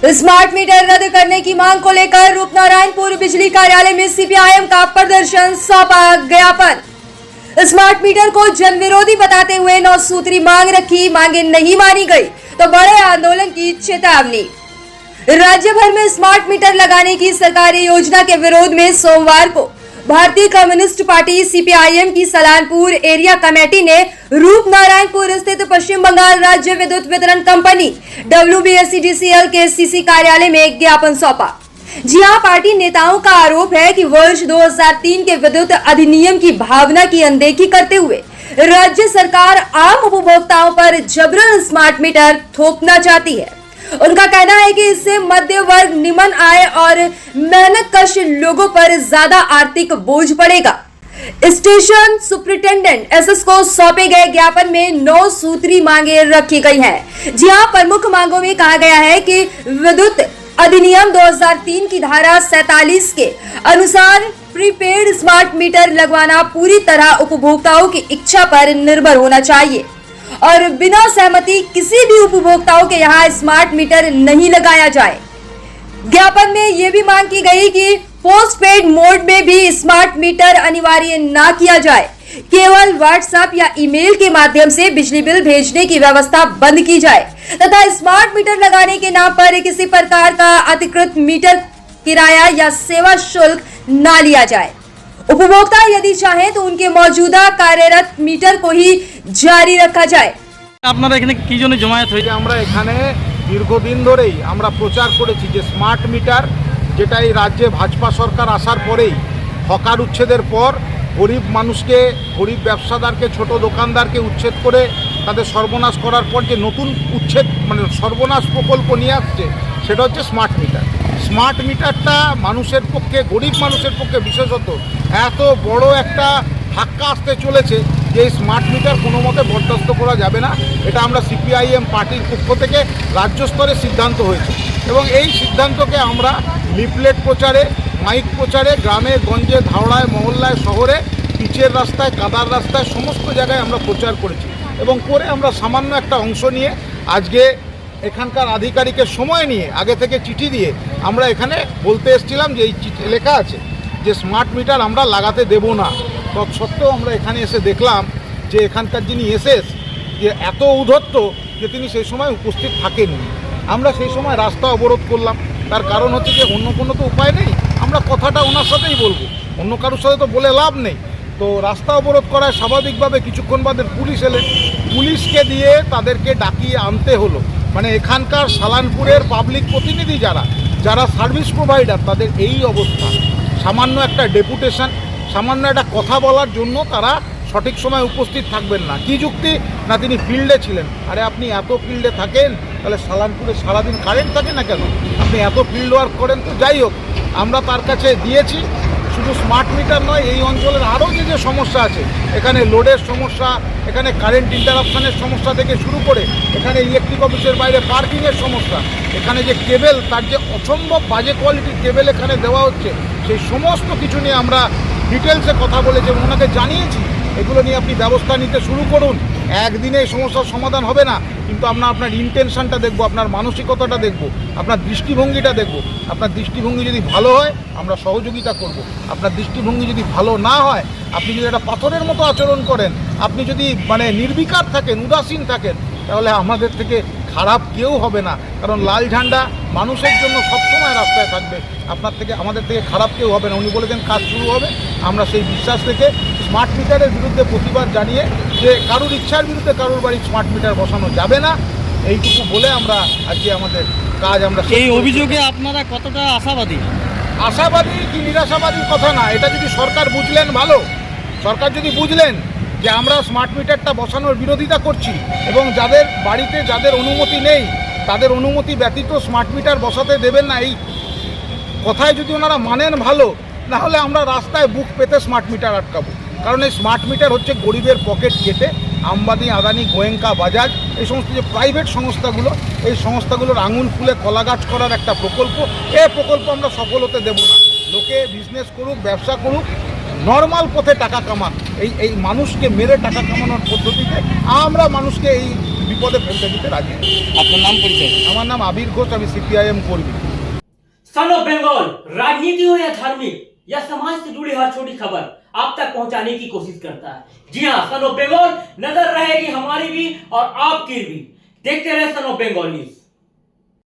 Smart meter रद्द करने की मांग को लेकर रूपनारायणपुर बिजली कार्यालय में सीपीआईएम का प्रदर्शन, सौंपा ज्ञापन। स्मार्ट मीटर को जन विरोधी बताते हुए 9 सूत्री मांग रखी, मांगे नहीं मानी गई तो बड़े आंदोलन की चेतावनी। राज्य भर में स्मार्ट मीटर लगाने की सरकारी योजना के विरोध में सोमवार को भारतीय कम्युनिस्ट पार्टी सीपीआईएम की सलानपुर एरिया कमेटी ने रूपनारायणपुर स्थित पश्चिम बंगाल राज्य विद्युत वितरण कंपनी WBSEDCL के सीसी कार्यालय में एक ज्ञापन सौंपा। जी हां, पार्टी नेताओं का आरोप है कि वर्ष 2003 के विद्युत अधिनियम की भावना की अनदेखी करते हुए राज्य सरकार आम उपभोक्ताओं पर जबरन स्मार्ट मीटर थोपना चाहती है। उनका कहना है कि इससे मध्य वर्ग, निम्न आय और मेहनत कश लोगों पर ज्यादा आर्थिक बोझ पड़ेगा। स्टेशन सुपरिटेंडेंट SS को सौंपे गए ज्ञापन में 9 सूत्री मांगे रखी गई हैं। जी हां, प्रमुख मांगों में कहा गया है कि विद्युत अधिनियम 2003 की धारा 47 के अनुसार प्रीपेड स्मार्ट मीटर लगवाना पूरी तरह उपभोक्ताओं की इच्छा पर निर्भर होना चाहिए और बिना सहमति किसी भी उपभोक्ताओं के यहाँ स्मार्ट मीटर नहीं लगाया जाए। ज्ञापन में यह भी मांग की गई कि पोस्टपेड मोड में भी स्मार्ट मीटर अनिवार्य ना किया जाए, केवल व्हाट्सएप या ईमेल के माध्यम से बिजली बिल भेजने की व्यवस्था बंद की जाए तथा स्मार्ट मीटर लगाने के नाम पर किसी प्रकार का अतिरिक्त मीटर किराया या सेवा शुल्क ना लिया जाए। उपभोक्ता यदि चाहे तो उनके मौजूदा कार्यरत मीटर को ही जारी रखा जाए। আপনারা এখানে কি জন্য জমায়েত হয়েছে? আমরা এখানে দীর্ঘদিন ধরেই আমরা প্রচার করেছি যে স্মার্ট মিটার, যেটা এই রাজ্যে ভাজপা সরকার আসার পরেই হকার উচ্ছেদের পর গরিব মানুষকে, গরিব ব্যবসাদারকে, ছোট দোকানদারকে উচ্ছেদ করে তাদের সর্বনাশ করার পর যে নতুন উচ্ছেদ সর্বনাশ প্রকল্প নিয়ে আসছে সেটা হচ্ছে স্মার্ট মিটার। স্মার্ট মিটারটা মানুষের পক্ষে, গরিব মানুষের পক্ষে বিশেষত এত বড় একটা ধাক্কা আসতে চলেছে যে এই স্মার্ট মিটার কোনো মতে বরদাস্ত করা যাবে না। এটা আমরা সিপিআইএম পার্টির পক্ষ থেকে রাজ্য স্তরে সিদ্ধান্ত হয়েছে এবং এই সিদ্ধান্তকে আমরা লিফলেট প্রচারে, মাইক প্রচারে, গ্রামে গঞ্জে, ধাওড়ায়, মহল্লায়, শহরে, পিচের রাস্তায়, কাদার রাস্তায়, সমস্ত জায়গায় আমরা প্রচার করেছি এবং করে আমরা সামান্য একটা অংশ নিয়ে আজকে এখানকার আধিকারিকের সময় নিয়ে আগে থেকে চিঠি দিয়ে আমরা এখানে বলতে এসেছিলাম যে এই চিঠি লেখা আছে যে স্মার্ট মিটার আমরা লাগাতে দেব না। তৎসত্ত্বেও আমরা এখানে এসে দেখলাম যে এখানকার যিনি এসএস যে এত উদ্ধত্ত যে তিনি সেই সময় উপস্থিত থাকেননি। আমরা সেই সময় রাস্তা অবরোধ করলাম, তার কারণ হচ্ছে যে অন্য কোনো তো উপায় নেই, আমরা কথাটা ওনার সাথেই বলবো, অন্য কারোর সাথে তো বলে লাভ নেই। তো রাস্তা অবরোধ করায় স্বাভাবিকভাবে কিছুক্ষণ বাদে পুলিশ এলেন, পুলিশকে দিয়ে তাদেরকে ডাকিয়ে আনতে হলো। মানে এখানকার সালানপুরের পাবলিক প্রতিনিধি যারা সার্ভিস প্রোভাইডার তাদের এই অবস্থা। সামান্য একটা ডেপুটেশন, সামান্য একটা কথা বলার জন্য তারা সঠিক সময় উপস্থিত থাকবেন না। কি যুক্তি না, তিনি ফিল্ডে ছিলেন। আরে আপনি এত ফিল্ডে থাকেন তাহলে সালানপুরে সারাদিন কারেন্ট থাকে না কেন? আপনি এত ফিল্ড ওয়ার্ক করেন তো যাই হোক, আমরা তার কাছে দিয়েছি। শুধু স্মার্ট মিটার নয়, এই অঞ্চলের আরও যে সমস্যা আছে, এখানে লোডের সমস্যা, এখানে কারেন্ট ইন্টারাপশনের সমস্যা থেকে শুরু করে এখানে ইলেকট্রিক অফিসের বাইরে পার্কিংয়ের সমস্যা, এখানে যে কেবেল, তার যে অসম্ভব বাজে কোয়ালিটির কেবেল এখানে দেওয়া হচ্ছে, সেই সমস্ত কিছু নিয়ে আমরা ডিটেলসে কথা বলেছি এবং ওনাকে জানিয়েছি এগুলো নিয়ে আপনি ব্যবস্থা নিতে শুরু করুন। একদিনে এই সমস্যার সমাধান হবে না, কিন্তু আমরা আপনার ইন্টেনশনটা দেখব, আপনার মানসিকতাটা দেখব, আপনার দৃষ্টিভঙ্গিটা দেখব। আপনার দৃষ্টিভঙ্গি যদি ভালো হয় আমরা সহযোগিতা করব, আপনার দৃষ্টিভঙ্গি যদি ভালো না হয়, আপনি যদি একটা পাথরের মতো আচরণ করেন, আপনি যদি নির্বিকার থাকেন, উদাসীন থাকেন, তাহলে আমাদের থেকে খারাপ কেউ হবে না। কারণ লাল ঝান্ডা মানুষের জন্য সবসময় রাস্তায় থাকবে, আমাদের থেকে খারাপ কেউ হবে না। উনি বলেছেন কাজ শুরু হবে, আমরা সেই বিশ্বাস থেকে স্মার্ট মিটারের বিরুদ্ধে প্রতিবাদ জানিয়ে যে কারোর ইচ্ছার বিরুদ্ধে কারোর বাড়ি স্মার্ট মিটার বসানো যাবে না, এইটুকু বলে আমরা আজকে আমাদের কাজ আমরা। এই অভিযোগে আপনারা কতটা আশাবাদী? আশাবাদী কি নিরাশাবাদীর কথা না, এটা যদি সরকার বুঝলেন ভালো। সরকার যদি বুঝলেন যে আমরা স্মার্ট মিটারটা বসানোর বিরোধিতা করছি এবং যাদের বাড়িতে যাদের অনুমতি নেই তাদের অনুমতি ব্যতীত স্মার্ট মিটার বসাতে দেবেন না, এই কথায় যদি ওনারা মানেন ভালো, না হলে আমরা রাস্তায় বুক পেতে স্মার্ট মিটার আটকাবো। কারণ এই স্মার্ট মিটার হচ্ছে গরিবের পকেট কেটে আম্বানি, আদানি, গোয়েঙ্কা, বাজাজ, এই সমস্ত যে প্রাইভেট সংস্থাগুলো, এই সংস্থাগুলোর আঙুল ফুলে কলা গাছ করার একটা প্রকল্প। এই প্রকল্প আমরা সফল হতে দেব না। লোকে বিজনেস করুক, ব্যবসা করুক, নর্মাল পথে টাকা কামান, এই মানুষকে মেরে টাকা কামানোর পদ্ধতিতে আমরা মানুষকে এই বিপদে ফেলতে দিতে রাজি নই। আপনার নাম পরিচয়? আমার নাম আবির ঘোষ, আমি সিপিআইএম কর্মী। सन ऑफ बंगाल, राजनीति हो या धार्मिक या समाज से जुड़ी हर छोटी खबर आप तक पहुंचाने की कोशिश करता है। जी हां, सन ऑफ बंगाल नजर रहेगी हमारी भी और आपकी भी। देखते रहे सन ऑफ बंगाल न्यूज।